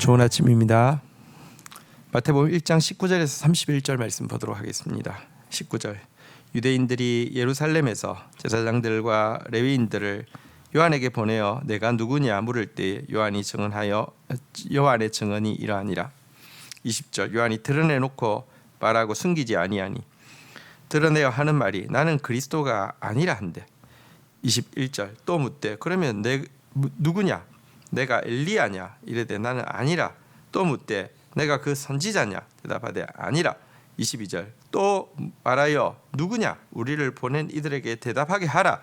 좋은 아침입니다. 마태복음 1장 19절에서 31절 말씀 보도록 하겠습니다. 19절 유대인들이 예루살렘에서 제사장들과 레위인들을 요한에게 보내어 내가 누구냐 물을 때 요한의 증언이 이러하니라. 20절 요한이 드러내놓고 말하고 숨기지 아니하니 드러내어 하는 말이 나는 그리스도가 아니라 한대. 21절 또 묻되 그러면 누구냐? 내가 엘리야냐? 이르되 나는 아니라. 또 묻되 내가 그 선지자냐? 대답하되 아니라. 22절 또 말하여 누구냐? 우리를 보낸 이들에게 대답하게 하라.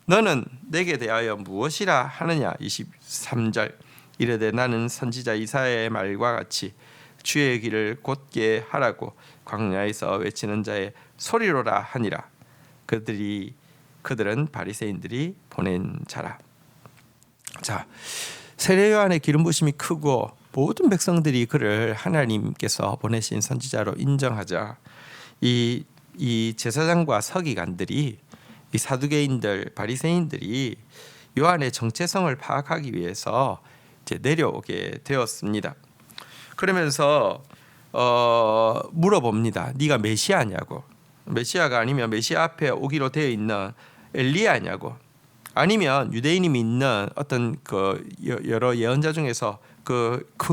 너는 내게 대하여 무엇이라 하느냐? 23절 이르되 나는 선지자 이사야의 말과 같이 주의 길을 곧게 하라고 광야에서 외치는 자의 소리로라 하니라. 그들은 바리새인들이 보낸 자라. 자, 세례 요한의 기름 부심이 크고 모든 백성들이 그를 하나님께서 보내신 선지자로 인정하자 이 제사장과 서기관들이, 이 사두개인들, 바리새인들이 요한의 정체성을 파악하기 위해서 이제 내려오게 되었습니다. 그러면서 물어봅니다. 네가 메시아냐고. 메시아가 아니면 메시아 앞에 오기로 되어 있는 엘리야냐고. 아니면 유대인이 믿는 어떤 그 여러 예언자 중에서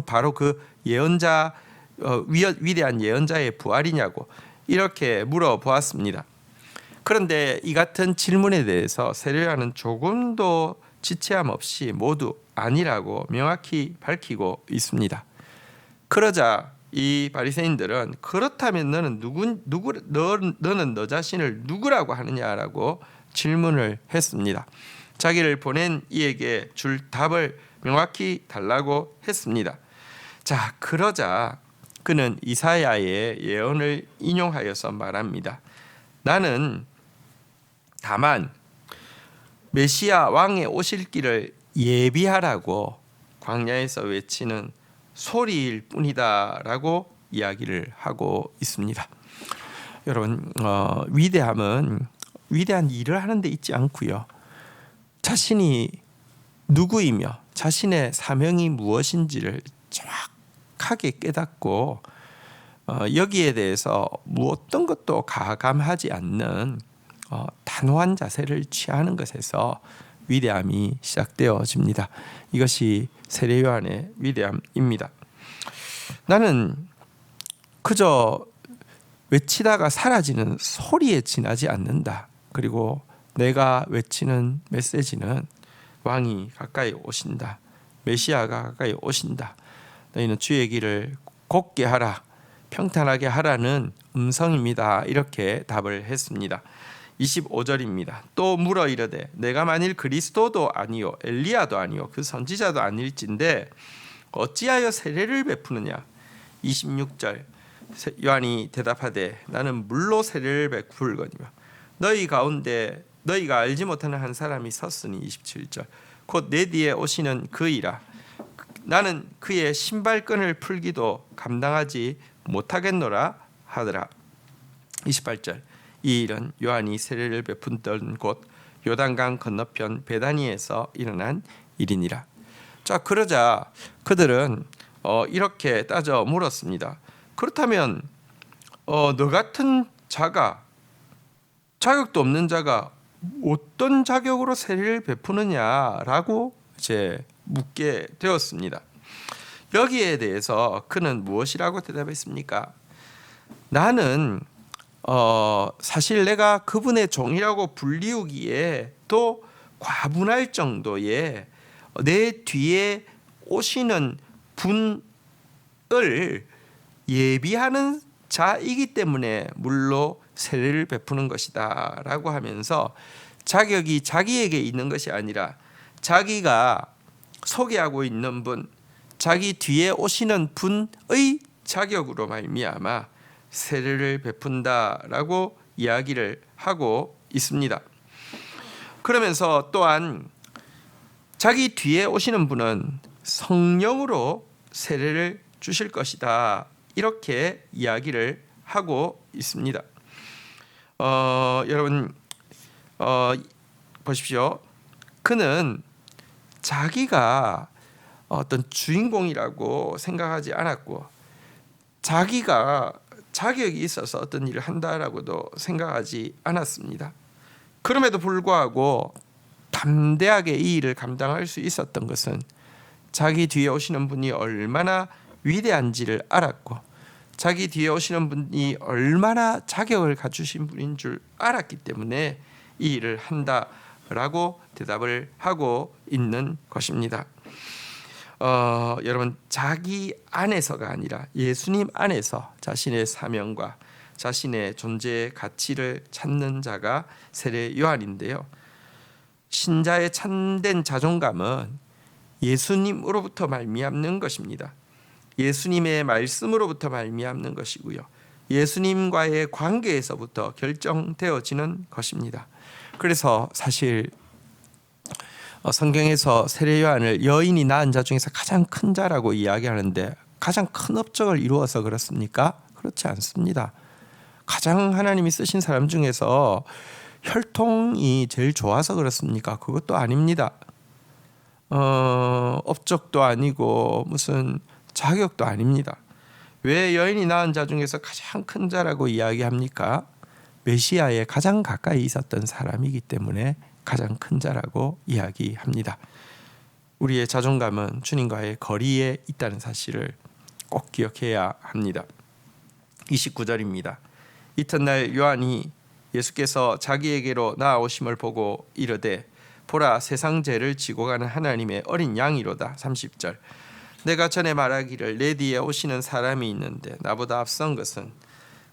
바로 그 예언자 위대한 예언자의 부활이냐고 이렇게 물어보았습니다. 그런데 이 같은 질문에 대해서 세례 요한은 조금도 지체함 없이 모두 아니라고 명확히 밝히고 있습니다. 그러자 이 바리새인들은 그렇다면 너는 너는 너 자신을 누구라고 하느냐라고 질문을 했습니다. 자기를 보낸 이에게 줄 답을 명확히 달라고 했습니다. 자, 그러자 그는 이사야의 예언을 인용하여서 말합니다. 나는 다만 메시아 왕의 오실 길을 예비하라고 광야에서 외치는 소리일 뿐이다라고 이야기를 하고 있습니다. 여러분, 위대한 일을 하는 데 있지 않고요. 자신이 누구이며 자신의 사명이 무엇인지를 정확하게 깨닫고 여기에 대해서 어떤 것도 가감하지 않는 단호한 자세를 취하는 것에서 위대함이 시작되어집니다. 이것이 세례 요한의 위대함입니다. 나는 그저 외치다가 사라지는 소리에 지나지 않는다. 그리고 내가 외치는 메시지는 왕이 가까이 오신다. 메시아가 가까이 오신다. 너희는 주의 길을 곧게 하라. 평탄하게 하라는 음성입니다. 이렇게 답을 했습니다. 25절입니다. 또 물어 이르되 내가 만일 그리스도도 아니요 엘리야도 아니요 그 선지자도 아닐진데 어찌하여 세례를 베푸느냐. 26절 요한이 대답하되 나는 물로 세례를 베풀거니와 너희 가운데 너희가 알지 못하는 한 사람이 섰으니. 27절 곧 내 뒤에 오시는 그이라. 나는 그의 신발끈을 풀기도 감당하지 못하겠노라 하더라. 28절 이 일은 요한이 세례를 베푼던 곳 요단강 건너편 베다니에서 일어난 일이니라. 자, 그러자 그들은 이렇게 따져 물었습니다. 그렇다면 너 같은 자가, 자격도 없는 자가 어떤 자격으로 세례를 베푸느냐라고 이제 묻게 되었습니다. 여기에 대해서 그는 무엇이라고 대답했습니까? 나는 사실 내가 그분의 종이라고 불리우기에 또 과분할 정도의 내 뒤에 오시는 분을 예비하는 자이기 때문에 물로 세례를 베푸는 것이다 라고 하면서 자격이 자기에게 있는 것이 아니라 자기가 소개하고 있는 분, 자기 뒤에 오시는 분의 자격으로 말미암아 세례를 베푼다라고 이야기를 하고 있습니다. 그러면서 또한 자기 뒤에 오시는 분은 성령으로 세례를 주실 것이다 이렇게 이야기를 하고 있습니다. 여러분 보십시오. 그는 자기가 어떤 주인공이라고 생각하지 않았고 자기가 자격이 있어서 어떤 일을 한다라고도 생각하지 않았습니다. 그럼에도 불구하고 담대하게 이 일을 감당할 수 있었던 것은 자기 뒤에 오시는 분이 얼마나 위대한지를 알았고 자기 뒤에 오시는 분이 얼마나 자격을 갖추신 분인 줄 알았기 때문에 이 일을 한다라고 대답을 하고 있는 것입니다. 여러분, 자기 안에서가 아니라 예수님 안에서 자신의 사명과 자신의 존재의 가치를 찾는 자가 세례 요한인데요. 신자의 참된 자존감은 예수님으로부터 말미암는 것입니다. 예수님의 말씀으로부터 말미암는 것이고요. 예수님과의 관계에서부터 결정되어지는 것입니다. 그래서 사실 성경에서 세례 요한을 여인이 낳은 자 중에서 가장 큰 자라고 이야기하는데 가장 큰 업적을 이루어서 그렇습니까? 그렇지 않습니다. 가장 하나님이 쓰신 사람 중에서 혈통이 제일 좋아서 그렇습니까? 그것도 아닙니다. 업적도 아니고 무슨 자격도 아닙니다. 왜 여인이 낳은 자 중에서 가장 큰 자라고 이야기합니까? 메시아에 가장 가까이 있었던 사람이기 때문에 가장 큰 자라고 이야기합니다. 우리의 자존감은 주님과의 거리에 있다는 사실을 꼭 기억해야 합니다. 29절입니다. 이튿날 요한이 예수께서 자기에게로 나아오심을 보고 이르되 보라, 세상 죄를 지고 가는 하나님의 어린 양이로다. 30절. 내가 전에 말하기를 내 뒤에 오시는 사람이 있는데 나보다 앞선 것은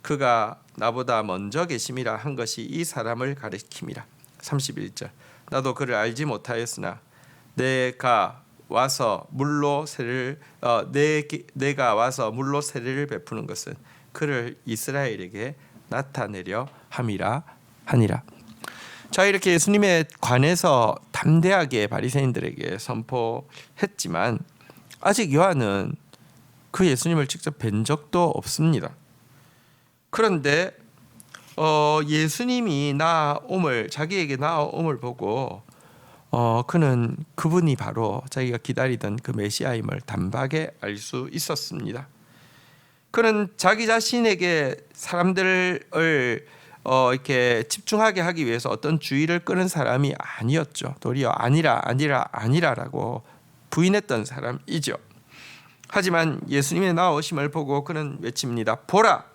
그가 나보다 먼저 계심이라 한 것이 이 사람을 가리킴이라. 31절. 나도 그를 알지 못하였으나 내가 와서 물로 세례를 베푸는 것은 그를 이스라엘에게 나타내려 함이라 하니라. 자, 이렇게 예수님에 관해서 담대하게 바리새인들에게 선포했지만 아직 요한은 그 예수님을 직접 뵌 적도 없습니다. 그런데 예수님이 자기에게 나아옴을 보고 그는 그분이 바로 자기가 기다리던 그 메시아임을 단박에 알 수 있었습니다. 그는 자기 자신에게 사람들을 이렇게 집중하게 하기 위해서 어떤 주의를 끄는 사람이 아니었죠. 도리어 아니라라고 부인했던 사람이죠. 하지만 예수님의 나오심을 보고 그는 외칩니다. 보라,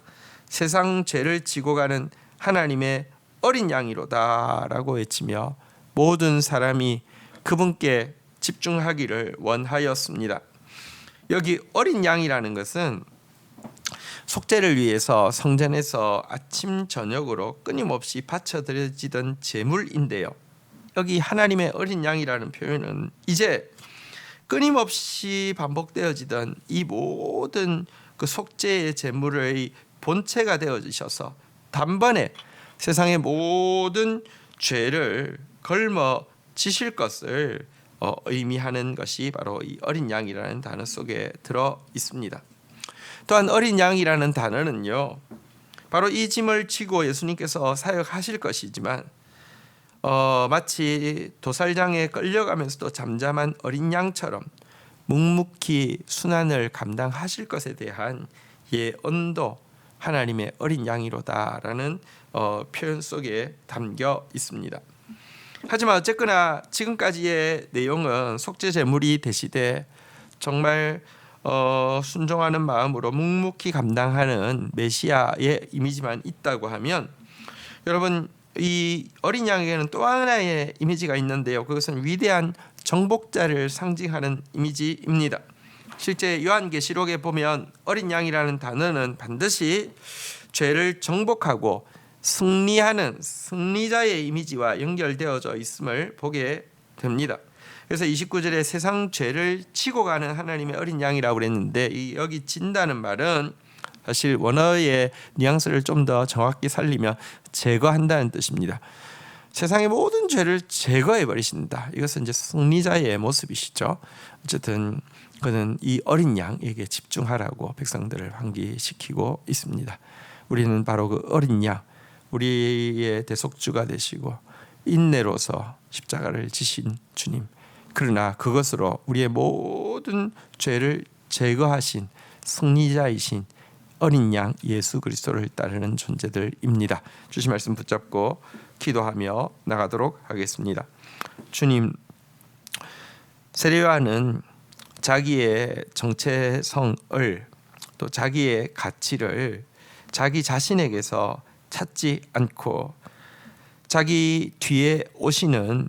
세상 죄를 지고 가는 하나님의 어린 양이로다라고 외치며 모든 사람이 그분께 집중하기를 원하였습니다. 여기 어린 양이라는 것은 속죄를 위해서 성전에서 아침 저녁으로 끊임없이 바쳐드려지던 제물인데요. 여기 하나님의 어린 양이라는 표현은 이제 끊임없이 반복되어지던 이 모든 그 속죄의 제물의 본체가 되어지셔서 단번에 세상의 모든 죄를 걸머지실 것을 의미하는 것이 바로 이 어린 양이라는 단어 속에 들어 있습니다. 또한 어린 양이라는 단어는요, 바로 이 짐을 지고 예수님께서 사역하실 것이지만 마치 도살장에 끌려가면서도 잠잠한 어린 양처럼 묵묵히 순환을 감당하실 것에 대한 예언도 하나님의 어린 양이로다라는 표현 속에 담겨 있습니다. 하지만 어쨌거나 지금까지의 내용은 속죄 제물이 되시되 정말 순종하는 마음으로 묵묵히 감당하는 메시아의 이미지만 있다고 하면, 여러분, 이 어린 양에게는 또 하나의 이미지가 있는데요. 그것은 위대한 정복자를 상징하는 이미지입니다. 실제 요한계시록에 보면 어린 양이라는 단어는 반드시 죄를 정복하고 승리하는 승리자의 이미지와 연결되어져 있음을 보게 됩니다. 그래서 29절에 세상 죄를 지고 가는 하나님의 어린 양이라고 그랬는데, 여기 진다는 말은 사실 원어의 뉘앙스를 좀 더 정확히 살리면 제거한다는 뜻입니다. 세상의 모든 죄를 제거해 버리신다. 이것은 이제 승리자의 모습이시죠. 어쨌든 그는 이 어린 양에게 집중하라고 백성들을 환기시키고 있습니다. 우리는 바로 그 어린 양, 우리의 대속주가 되시고 인내로서 십자가를 지신 주님, 그러나 그것으로 우리의 모든 죄를 제거하신 승리자이신 어린 양 예수 그리스도를 따르는 존재들입니다. 주신 말씀 붙잡고 기도하며 나가도록 하겠습니다. 주님, 세례요한은 자기의 정체성을 또 자기의 가치를 자기 자신에게서 찾지 않고 자기 뒤에 오시는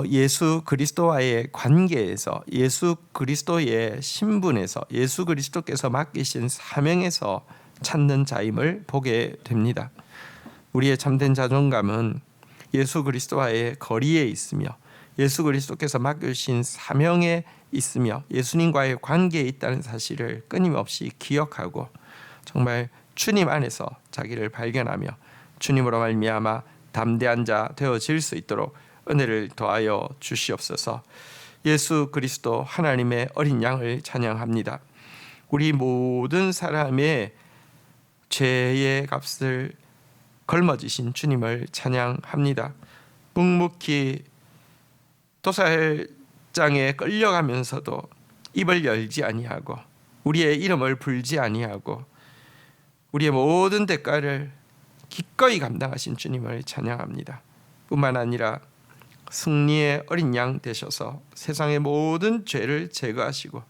예수 그리스도와의 관계에서, 예수 그리스도의 신분에서, 예수 그리스도께서 맡기신 사명에서 찾는 자임을 보게 됩니다. 우리의 참된 자존감은 예수 그리스도와의 거리에 있으며 예수 그리스도께서 맡겨주신 사명에 있으며 예수님과의 관계에 있다는 사실을 끊임없이 기억하고 정말 주님 안에서 자기를 발견하며 주님으로 말미암아 담대한 자 되어질 수 있도록 은혜를 더하여 주시옵소서. 예수 그리스도 하나님의 어린 양을 찬양합니다. 우리 모든 사람의 죄의 값을 걸머지신 주님을 찬양합니다. 묵묵히 도살장에 끌려가면서도 입을 열지 아니하고 우리의 이름을 불지 아니하고 우리의 모든 대가를 기꺼이 감당하신 주님을 찬양합니다. 뿐만 아니라 승리의 어린 양 되셔서 세상의 모든 죄를 제거하시고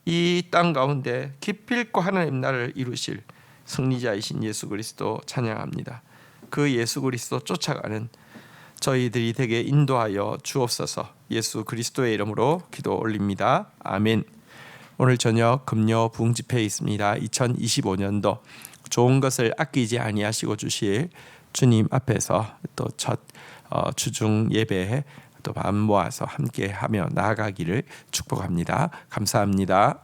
이 땅 가운데 기필코 하나님 나라를 이루실 승리자이신 예수 그리스도 찬양합니다. 그 예수 그리스도 쫓아가는 저희들이 되게 인도하여 주옵소서. 예수 그리스도의 이름으로 기도 올립니다. 아멘. 오늘 저녁 금요 부흥 집회에 있습니다. 2025년도 좋은 것을 아끼지 아니하시고 주실 주님 앞에서 또 첫 주중 예배에 또 마음 모아서 함께하며 나아가기를 축복합니다. 감사합니다.